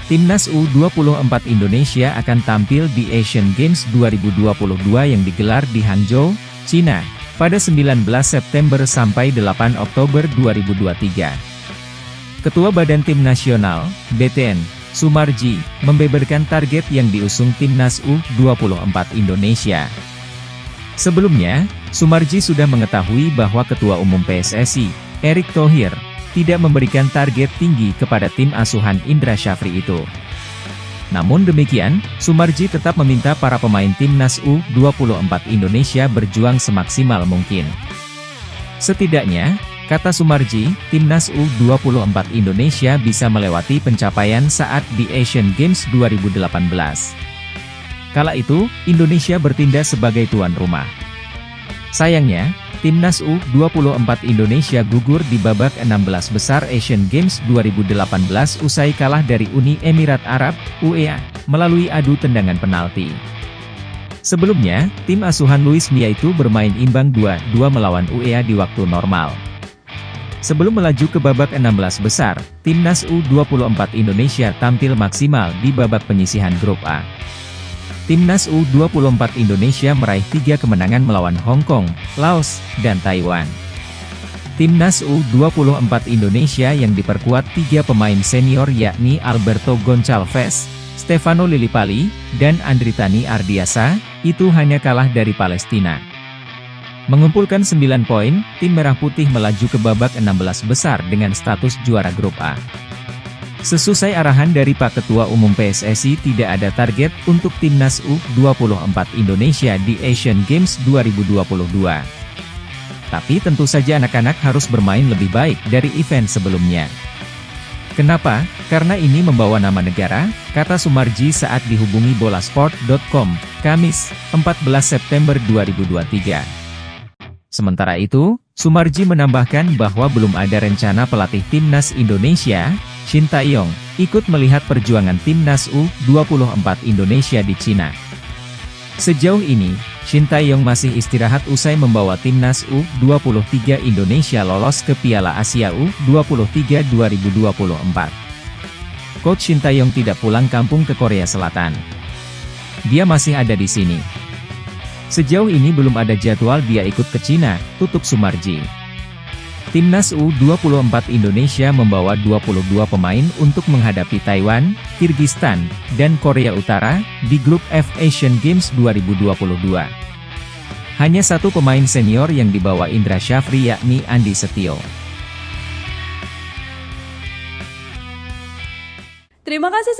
Timnas U24 Indonesia akan tampil di Asian Games 2022 yang digelar di Hangzhou, China, pada 19 September sampai 8 Oktober 2023. Ketua Badan Tim Nasional, BTN, Soemarji, membeberkan target yang diusung Timnas U24 Indonesia. Sebelumnya, Soemarji sudah mengetahui bahwa Ketua Umum PSSI, Erick Thohir, tidak memberikan target tinggi kepada tim asuhan Indra Syafri itu. Namun demikian, Soemarji tetap meminta para pemain Timnas U24 Indonesia berjuang semaksimal mungkin. Setidaknya, kata Soemarji, Timnas U24 Indonesia bisa melewati pencapaian saat di Asian Games 2018. Kala itu, Indonesia bertindak sebagai tuan rumah. Sayangnya, Timnas U24 Indonesia gugur di babak 16 besar Asian Games 2018 usai kalah dari Uni Emirat Arab, UEA, melalui adu tendangan penalti. Sebelumnya, tim asuhan Luis Milla itu bermain imbang 2-2 melawan UEA di waktu normal. Sebelum melaju ke babak 16 besar, Timnas U24 Indonesia tampil maksimal di babak penyisihan grup A. Timnas U24 Indonesia meraih 3 kemenangan melawan Hong Kong, Laos, dan Taiwan. Timnas U24 Indonesia yang diperkuat 3 pemain senior yakni Alberto Goncalves, Stefano Lillipali, dan Andritani Ardiasa, itu hanya kalah dari Palestina. Mengumpulkan 9 poin, tim Merah Putih melaju ke babak 16 besar dengan status juara grup A. Sesuai arahan dari Pak Ketua Umum PSSI tidak ada target untuk Timnas U24 Indonesia di Asian Games 2022. Tapi tentu saja anak-anak harus bermain lebih baik dari event sebelumnya. Kenapa? Karena ini membawa nama negara, kata Soemarji saat dihubungi bolasport.com, Kamis, 14 September 2023. Sementara itu, Soemarji menambahkan bahwa belum ada rencana pelatih Timnas Indonesia, Shin Tae-yong, ikut melihat perjuangan Timnas U24 Indonesia di Cina. Sejauh ini, Shin Tae-yong masih istirahat usai membawa Timnas U23 Indonesia lolos ke Piala Asia U23 2024. Coach Shin Tae-yong tidak pulang kampung ke Korea Selatan. Dia masih ada di sini. Sejauh ini belum ada jadwal dia ikut ke Cina, tutup Soemarji. Timnas U24 Indonesia membawa 22 pemain untuk menghadapi Taiwan, Kirgistan, dan Korea Utara, di grup F Asian Games 2022. Hanya satu pemain senior yang dibawa Indra Syafri yakni Andi Setio. Terima kasih.